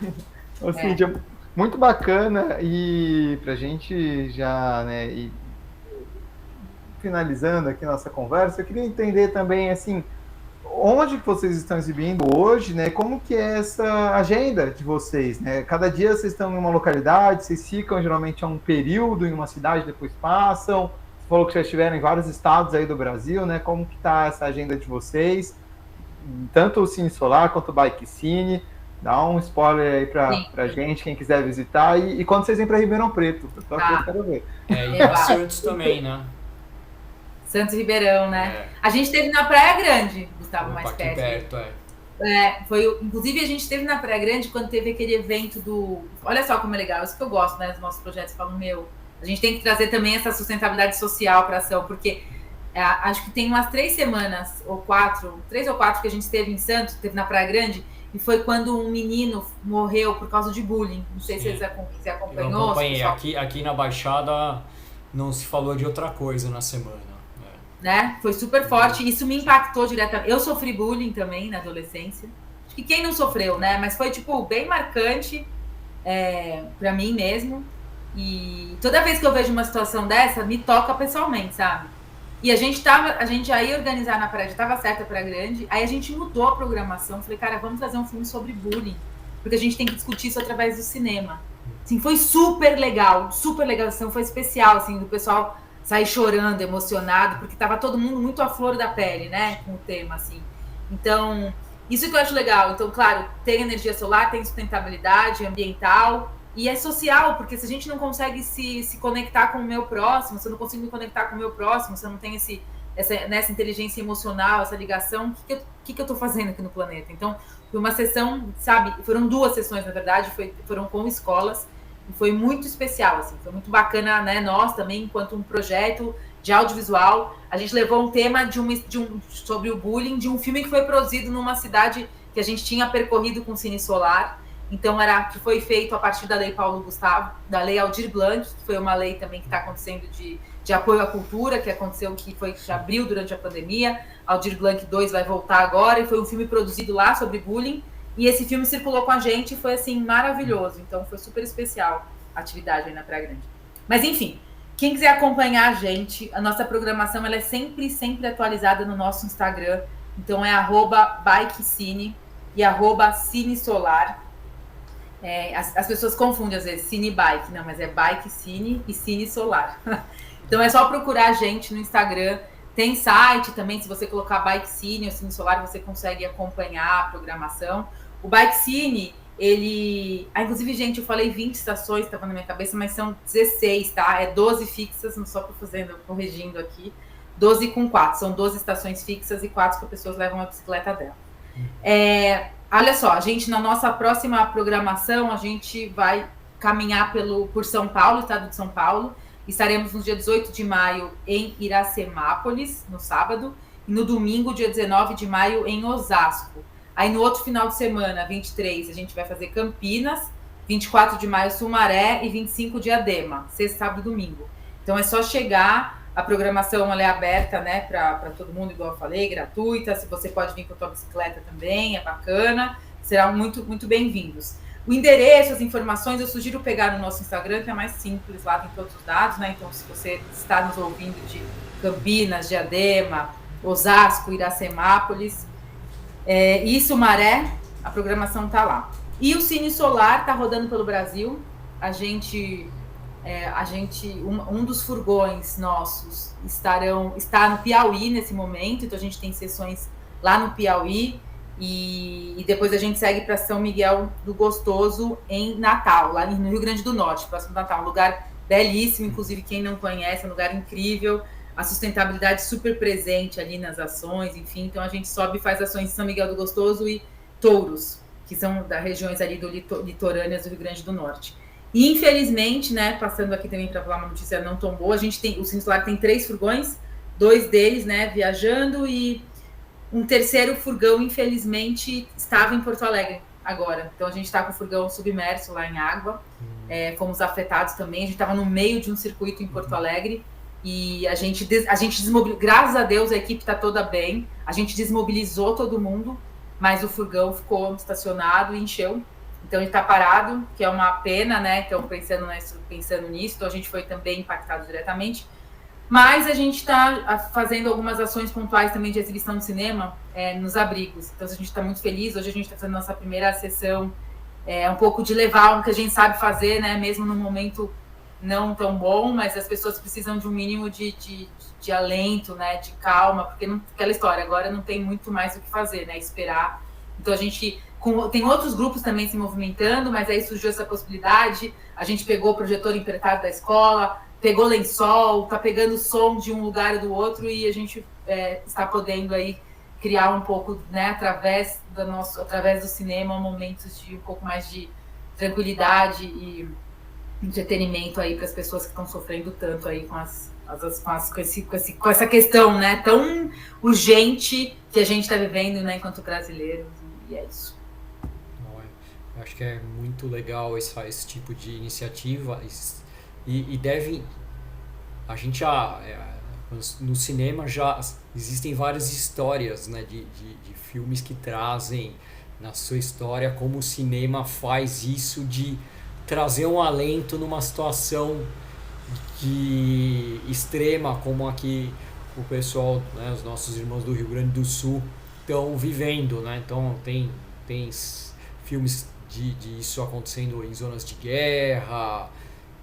Cíntia, muito bacana, e pra gente já, né, ir finalizando aqui nossa conversa, eu queria entender também, assim, onde que vocês estão exibindo hoje, né? Como que é essa agenda de vocês, né? Cada dia vocês estão em uma localidade, vocês ficam geralmente há um período em uma cidade, depois passam. Você falou que já estiveram em vários estados aí do Brasil, né? Como que tá essa agenda de vocês? Tanto o Cine Solar quanto o Bike Cine. Dá um spoiler aí pra gente, quem quiser visitar. E quando vocês vêm para Ribeirão Preto, eu quero ver. E pra Santos também, né? Santos e Ribeirão, né? A gente esteve na Praia Grande, Gustavo, mais perto. Inclusive, a gente esteve na Praia Grande quando teve aquele evento do... Olha só como é legal, isso que eu gosto, né? Dos nossos projetos, falam, a gente tem que trazer também essa sustentabilidade social para a ação, porque acho que tem umas 3 semanas, ou 4, 3 ou 4 que a gente esteve em Santos, esteve na Praia Grande, e foi quando um menino morreu por causa de bullying. Não sei se você acompanhou. Eu acompanhei. Aqui na Baixada não se falou de outra coisa na semana. Né? Foi super forte, isso me impactou diretamente. Eu sofri bullying também na adolescência. Acho que quem não sofreu, né? Mas foi, bem marcante pra mim mesmo. E toda vez que eu vejo uma situação dessa, me toca pessoalmente, sabe? E a gente já ia organizar na Praia, já estava certa para Grande, aí a gente mudou a programação. Falei, cara, vamos fazer um filme sobre bullying, porque a gente tem que discutir isso através do cinema. Assim, foi super legal, a ação foi especial, assim, do pessoal sair chorando, emocionado, porque estava todo mundo muito à flor da pele, né, com o tema, assim. Então, isso que eu acho legal. Então, claro, tem energia solar, tem sustentabilidade ambiental, e é social, porque se a gente não consegue se conectar com o meu próximo, se eu não consigo me conectar com o meu próximo, se eu não tenho essa inteligência emocional, essa ligação, o que eu estou fazendo aqui no planeta? Então, foi uma sessão, sabe, foram 2 sessões, na verdade, foram com escolas, e foi muito especial, assim, foi muito bacana, né, nós também, enquanto um projeto de audiovisual, a gente levou um tema sobre o bullying, de um filme que foi produzido numa cidade que a gente tinha percorrido com Cine Solar. Então, que foi feito a partir da Lei Paulo Gustavo, da Lei Aldir Blanc, que foi uma lei também que está acontecendo de apoio à cultura, que abriu durante a pandemia. Aldir Blanc 2 vai voltar agora, e foi um filme produzido lá sobre bullying, e esse filme circulou com a gente e foi, assim, maravilhoso. Então, foi super especial a atividade aí na Praia Grande. Mas, enfim, quem quiser acompanhar a gente, a nossa programação ela é sempre atualizada no nosso Instagram. Então, é @bikecine e @cinesolar. As pessoas confundem às vezes Cine Bike, não, mas é Bike Cine e Cine Solar. Então é só procurar a gente no Instagram. Tem site também, se você colocar Bike Cine ou Cine Solar, você consegue acompanhar a programação. O Bike Cine, inclusive, gente, eu falei 20 estações, estava na minha cabeça, mas são 16, tá? É 12 fixas, só corrigindo aqui. 12 com 4, são 12 estações fixas e 4 que as pessoas levam a bicicleta dela. Olha só, a gente, na nossa próxima programação, a gente vai caminhar por São Paulo, estado de São Paulo. Estaremos no dia 18 de maio em Iracemápolis, no sábado, e no domingo, dia 19 de maio, em Osasco. Aí no outro final de semana, 23, a gente vai fazer Campinas, 24 de maio, Sumaré, e 25 Diadema, sexta, sábado e domingo. Então é só chegar. A programação ela é aberta, né, para todo mundo, igual eu falei, gratuita. Se você pode vir com a sua bicicleta também, é bacana. Serão muito, muito bem-vindos. O endereço, as informações, eu sugiro pegar no nosso Instagram, que é mais simples, lá tem todos os dados, né? Então, se você está nos ouvindo de Campinas, Diadema, Osasco, Iracemápolis e Sumaré, a programação está lá. E o Cine Solar está rodando pelo Brasil. A gente um dos furgões nossos está no Piauí nesse momento, então a gente tem sessões lá no Piauí, e depois a gente segue para São Miguel do Gostoso em Natal, lá no Rio Grande do Norte, próximo do Natal, um lugar belíssimo, inclusive quem não conhece, é um lugar incrível, a sustentabilidade super presente ali nas ações, enfim, então a gente sobe e faz ações em São Miguel do Gostoso e Touros, que são das regiões ali litorâneas do Rio Grande do Norte. E infelizmente, né, passando aqui também para falar uma notícia não tão boa, o Cine Solar tem 3 furgões, 2 deles, né, viajando, e um terceiro furgão, infelizmente, estava em Porto Alegre agora. Então a gente está com o furgão submerso lá em água, fomos afetados também, a gente estava no meio de um circuito em Porto Alegre, e a gente desmobilizou, graças a Deus a equipe está toda bem, a gente desmobilizou todo mundo, mas o furgão ficou estacionado e encheu. Então ele está parado, que é uma pena, né? Então pensando nisso, então a gente foi também impactado diretamente. Mas a gente está fazendo algumas ações pontuais também de exibição de cinema nos abrigos. Então a gente está muito feliz. Hoje a gente está fazendo nossa primeira sessão, um pouco de levar o que a gente sabe fazer, né? Mesmo num momento não tão bom, mas as pessoas precisam de um mínimo de alento, né? De calma, porque aquela história, agora não tem muito mais o que fazer, né? Esperar. Então a gente tem outros grupos também se movimentando, mas aí surgiu essa possibilidade, a gente pegou o projetor emprestado da escola, pegou lençol, tá pegando som de um lugar e do outro, e a gente está podendo aí criar um pouco, né, através do cinema, momentos de um pouco mais de tranquilidade e entretenimento aí para as pessoas que estão sofrendo tanto aí com essa questão, né, tão urgente que a gente está vivendo, né, enquanto brasileiros, e é isso. Eu acho que é muito legal esse tipo de iniciativa, e deve, a gente já, no cinema já existem várias histórias, né, de filmes que trazem na sua história como o cinema faz isso de trazer um alento numa situação extrema, como aqui o pessoal, né, os nossos irmãos do Rio Grande do Sul estão vivendo, né? Então tem filmes de isso acontecendo em zonas de guerra,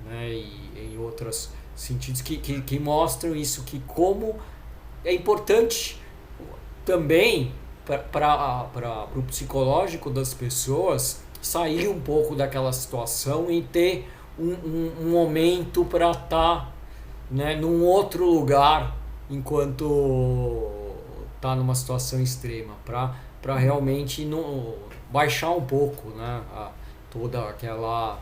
né, e em outros sentidos que mostram isso, que como é importante também para o psicológico das pessoas sair um pouco daquela situação e ter um momento para estar, né, num outro lugar enquanto está numa situação extrema, para realmente baixar um pouco, né, toda aquela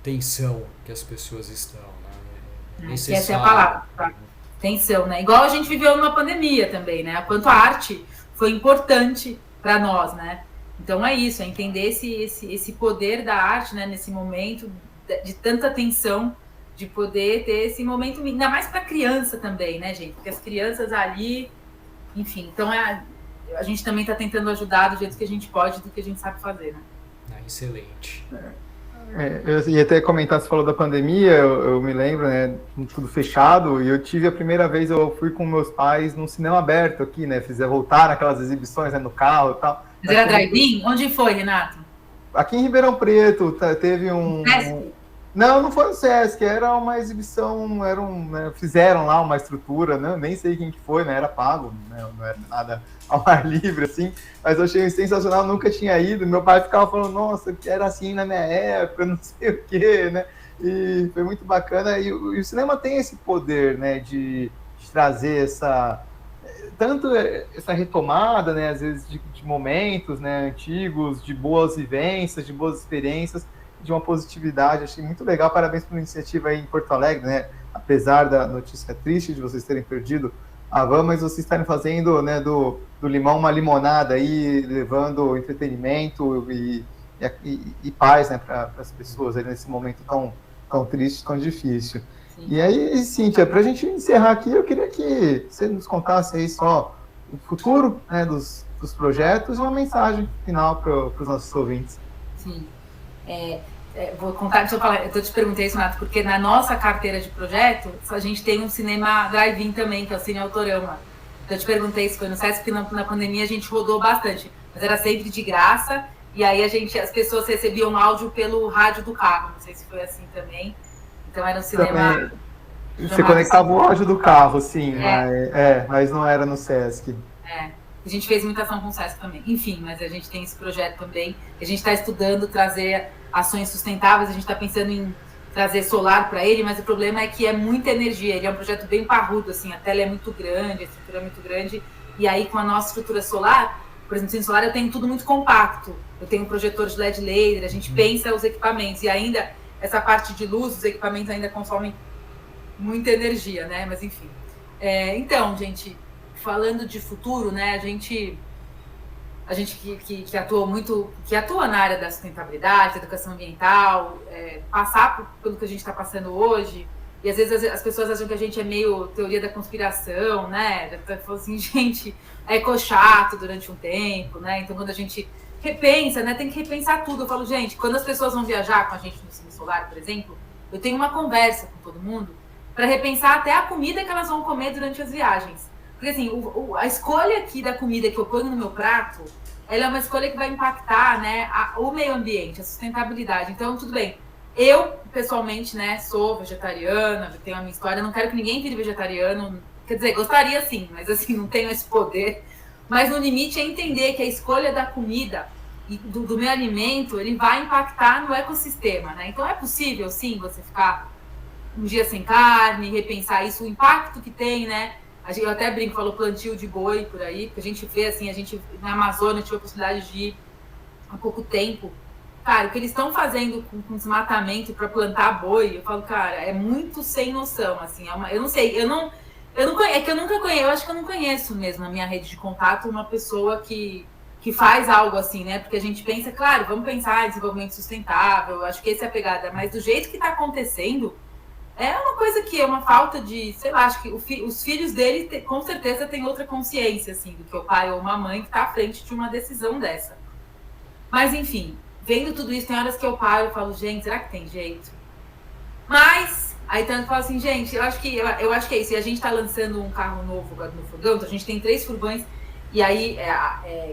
tensão que as pessoas estão, né? Essa é a palavra, tá? Tensão, né? Igual a gente viveu numa pandemia também, né? Quanto a arte foi importante para nós, né? Então é isso, é entender esse poder da arte, né? Nesse momento de tanta tensão, de poder ter esse momento, ainda mais para criança também, né, gente? Porque as crianças ali, enfim, então a gente também está tentando ajudar do jeito que a gente pode, do que a gente sabe fazer, né? Excelente. Eu ia até comentar, você falou da pandemia, eu me lembro, né, tudo fechado, e eu tive a primeira vez, eu fui com meus pais num cinema aberto aqui, né, voltar aquelas exibições, né, no carro e tal. Mas era drive-in? Onde foi, Renato? Aqui em Ribeirão Preto, teve Não foi o Sesc, era uma exibição, né, fizeram lá uma estrutura, né, nem sei quem que foi, né, era pago, né, não era nada ao ar livre, assim, mas eu achei sensacional, nunca tinha ido, meu pai ficava falando, nossa, era assim na minha época, não sei o quê, né, e foi muito bacana, e o cinema tem esse poder, né, de trazer tanto essa retomada, né, às vezes de momentos, né, antigos, de boas vivências, de boas experiências, de uma positividade. Achei muito legal, parabéns pela iniciativa aí em Porto Alegre, né, apesar da notícia triste de vocês terem perdido a van, mas vocês estarem fazendo, né, do limão uma limonada aí, levando entretenimento e paz, né, para as pessoas aí nesse momento tão triste, tão difícil. Sim. E aí, Cíntia, para a gente encerrar aqui, eu queria que você nos contasse aí só o futuro, né, dos projetos e uma mensagem final para os nossos ouvintes. Sim. Vou contar, deixa eu falar, eu te perguntei isso, Renato, porque na nossa carteira de projeto, a gente tem um cinema drive-in também, que é o Cine Autorama. Então eu te perguntei se foi no Sesc, porque na pandemia a gente rodou bastante, mas era sempre de graça, e aí as pessoas recebiam áudio pelo rádio do carro, não sei se foi assim também. Então era um cinema... Também, você conectava o áudio do carro, sim, mas não era no Sesc. A gente fez muita ação com o Sesc também. Enfim, mas a gente tem esse projeto também. A gente está estudando trazer ações sustentáveis, a gente está pensando em trazer solar para ele, mas o problema é que é muita energia. Ele é um projeto bem parrudo, assim, a tela é muito grande, a estrutura é muito grande, e aí com a nossa estrutura solar, por exemplo, no solar eu tenho tudo muito compacto. Eu tenho um projetor de LED laser, a gente pensa os equipamentos, e ainda essa parte de luz, os equipamentos ainda consomem muita energia, né? Mas enfim. Então, gente, falando de futuro, né? A gente que atua muito, que atua na área da sustentabilidade, da educação ambiental, passar pelo que a gente está passando hoje, e às vezes as pessoas acham que a gente é meio teoria da conspiração, né? Falam assim, gente, eco-chato durante um tempo, né? Então, quando a gente repensa, né? Tem que repensar tudo. Eu falo, gente, quando as pessoas vão viajar com a gente no Cine Solar, por exemplo, eu tenho uma conversa com todo mundo para repensar até a comida que elas vão comer durante as viagens. Porque, assim, a escolha aqui da comida que eu ponho no meu prato, ela é uma escolha que vai impactar, né, o meio ambiente, a sustentabilidade. Então, tudo bem. Eu, pessoalmente, né, sou vegetariana, tenho a minha história, não quero que ninguém vire vegetariano. Quer dizer, gostaria sim, mas, assim, não tenho esse poder. Mas, no limite, é entender que a escolha da comida e do meu alimento, ele vai impactar no ecossistema, né? Então, é possível, sim, você ficar um dia sem carne, repensar isso, o impacto que tem, né? Eu até brinco, falo plantio de boi por aí, porque a gente vê, assim, na Amazônia, eu tive a possibilidade de ir há pouco tempo. Cara, o que eles estão fazendo com desmatamento para plantar boi, eu falo, cara, é muito sem noção, assim, eu não sei, é que eu nunca conheço, eu acho que eu não conheço mesmo na minha rede de contato uma pessoa que faz algo assim, né? Porque a gente pensa, claro, vamos pensar em desenvolvimento sustentável, eu acho que essa é a pegada, mas do jeito que está acontecendo, é uma coisa que é uma falta de, sei lá, acho que os filhos dele com certeza têm outra consciência, assim, do que o pai ou uma mãe que está à frente de uma decisão dessa. Mas, enfim, vendo tudo isso, tem horas que eu paro e falo, gente, será que tem jeito? Mas, aí tanto falo assim, gente, eu acho que é isso. E a gente está lançando um carro novo agora no furgão, então a gente tem 3 furgões, e aí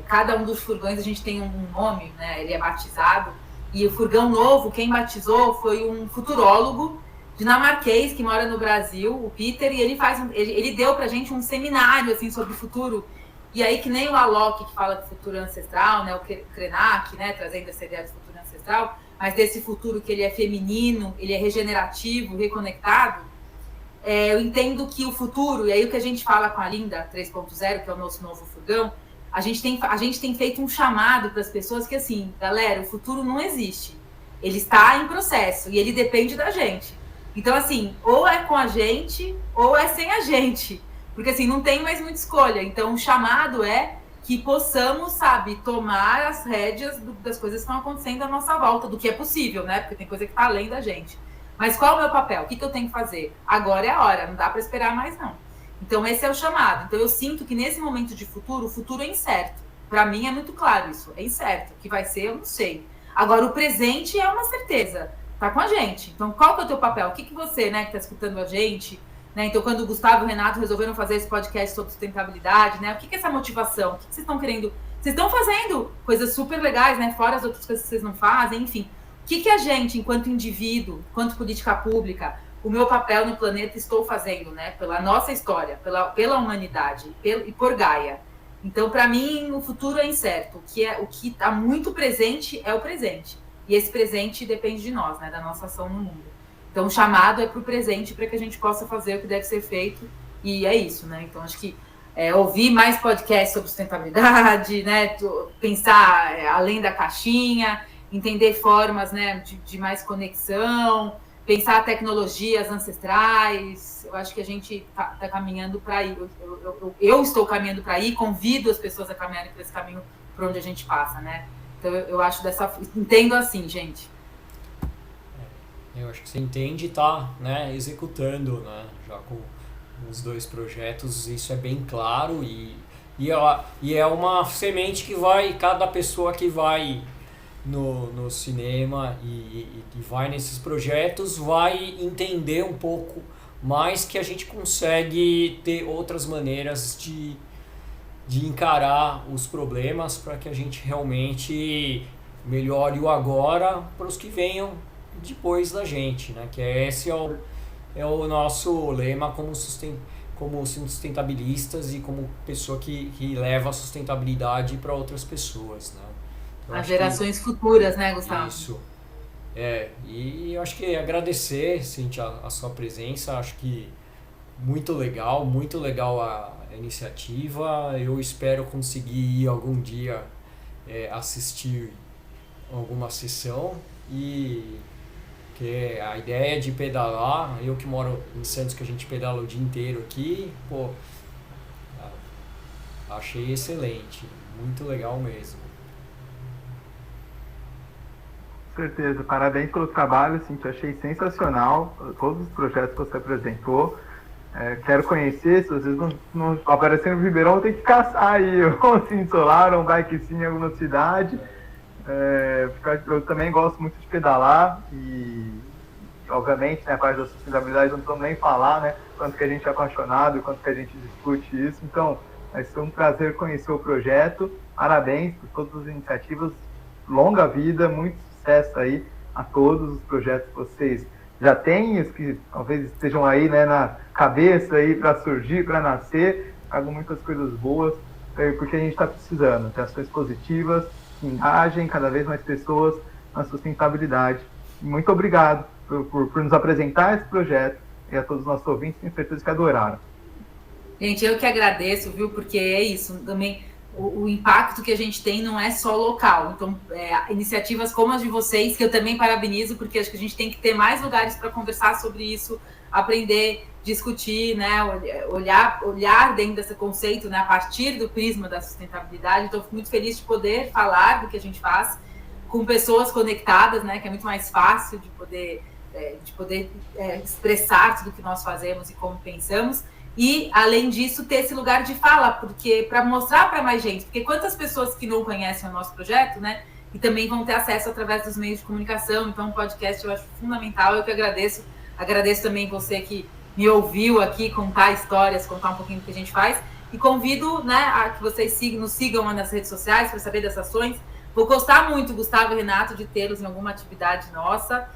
cada um dos furgões a gente tem um nome, né? Ele é batizado. E o furgão novo, quem batizou foi um futurólogo dinamarquês que mora no Brasil, o Peter, e ele deu pra gente um seminário assim sobre o futuro. E aí, que nem o Alok, que fala de futuro ancestral, né, o Krenak, né, trazendo essa ideia de futuro ancestral, mas desse futuro que ele é feminino, ele é regenerativo, reconectado, eu entendo que o futuro, e aí o que a gente fala com a Linda 3.0, que é o nosso novo furgão, a gente tem feito um chamado para as pessoas que, assim, galera, o futuro não existe. Ele está em processo e ele depende da gente. Então, assim, ou é com a gente ou é sem a gente. Porque, assim, não tem mais muita escolha. Então, o chamado é que possamos, sabe, tomar as rédeas das coisas que estão acontecendo à nossa volta, do que é possível, né? Porque tem coisa que está além da gente. Mas qual é o meu papel? O que eu tenho que fazer? Agora é a hora, não dá para esperar mais, não. Então, esse é o chamado. Então, eu sinto que nesse momento de futuro, o futuro é incerto. Para mim, é muito claro isso. É incerto. O que vai ser, eu não sei. Agora, o presente é uma certeza. Tá com a gente. Então, qual que é o teu papel? O que você, né, que tá escutando a gente, né? Então, quando o Gustavo e o Renato resolveram fazer esse podcast sobre sustentabilidade, né? O que é essa motivação? O que vocês estão querendo? Vocês estão fazendo coisas super legais, né? Fora as outras coisas que vocês não fazem, enfim. O que a gente, enquanto indivíduo, enquanto política pública, o meu papel no planeta estou fazendo, né? Pela nossa história, pela humanidade e por Gaia. Então, para mim, o futuro é incerto. O que está muito presente é o presente. E esse presente depende de nós, né? Da nossa ação no mundo. Então, o chamado é para o presente, para que a gente possa fazer o que deve ser feito. E é isso, né? Então, acho que ouvir mais podcasts sobre sustentabilidade, né? Pensar além da caixinha, entender formas, né, de mais conexão, pensar tecnologias ancestrais. Eu acho que a gente está caminhando para ir. Eu estou caminhando para ir, convido as pessoas a caminharem para esse caminho por onde a gente passa, né? Então, eu acho entendo assim, gente. Eu acho que você entende e está, né, executando, né, já com os 2 projetos, isso é bem claro e é uma semente que cada pessoa que vai no cinema e vai nesses projetos vai entender um pouco mais que a gente consegue ter outras maneiras de encarar os problemas para que a gente realmente melhore o agora para os que venham depois da gente, né? Que esse é o nosso lema como sustentabilistas e como pessoa que leva a sustentabilidade para outras pessoas, né? Então, As gerações futuras, né, Gustavo? Isso. E eu acho que agradecer, Cíntia, a sua presença. Acho que muito legal a iniciativa. Eu espero conseguir ir algum dia assistir alguma sessão, e que a ideia de pedalar, eu que moro em Santos, que a gente pedala o dia inteiro aqui, pô, achei excelente, muito legal mesmo. Com certeza, parabéns pelo trabalho, Cintia, achei sensacional todos os projetos que você apresentou. Quero conhecer, se vocês não aparecerem no Ribeirão, tem que caçar aí um Cine Solar, um bike sim em alguma cidade. Eu também gosto muito de pedalar e, obviamente, né, a parte da sustentabilidade não precisamos nem falar, né, quanto que a gente é apaixonado, quanto que a gente discute isso. Então, vai ser um prazer conhecer o projeto. Parabéns por todas as iniciativas, longa vida, muito sucesso aí a todos os projetos que vocês já têm, os que talvez estejam aí, né, na cabeça aí para surgir, para nascer. Tragam muitas coisas boas, porque a gente está precisando de ações positivas, que engajem cada vez mais pessoas na sustentabilidade. E muito obrigado por nos apresentar esse projeto, e a todos os nossos ouvintes, tenho certeza que adoraram. Gente, eu que agradeço, viu? Porque é isso, também o impacto que a gente tem não é só local. Então, iniciativas como as de vocês, que eu também parabenizo, porque acho que a gente tem que ter mais lugares para conversar sobre isso, aprender, discutir, né? Olhar dentro desse conceito, né? A partir do prisma da sustentabilidade. Então, fico muito feliz de poder falar do que a gente faz com pessoas conectadas, né? Que é muito mais fácil de poder expressar tudo que nós fazemos e como pensamos. E, além disso, ter esse lugar de fala, porque para mostrar para mais gente, porque quantas pessoas que não conhecem o nosso projeto, né, e também vão ter acesso através dos meios de comunicação. Então, o podcast eu acho fundamental. Eu que agradeço também você que me ouviu aqui contar histórias, contar um pouquinho do que a gente faz, e convido, né, a que vocês nos sigam nas redes sociais para saber das ações. Vou gostar muito, Gustavo e Renato, de tê-los em alguma atividade nossa.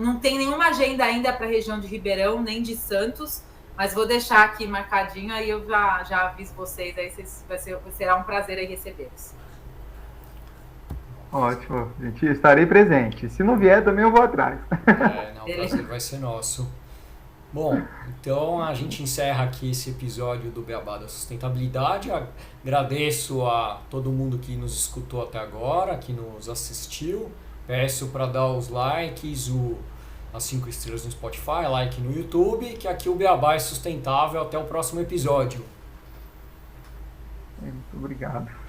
Não tem nenhuma agenda ainda para a região de Ribeirão, nem de Santos, mas vou deixar aqui marcadinho, aí eu já aviso vocês, aí será um prazer aí recebê-los. Ótimo, gente, estarei presente. Se não vier, também eu vou atrás. O prazer vai ser nosso. Bom, então a gente encerra aqui esse episódio do Beabá da Sustentabilidade. Agradeço a todo mundo que nos escutou até agora, que nos assistiu. Peço para dar os likes, as 5 estrelas no Spotify, like no YouTube, que aqui o Beabá é sustentável. Até o próximo episódio. Muito obrigado.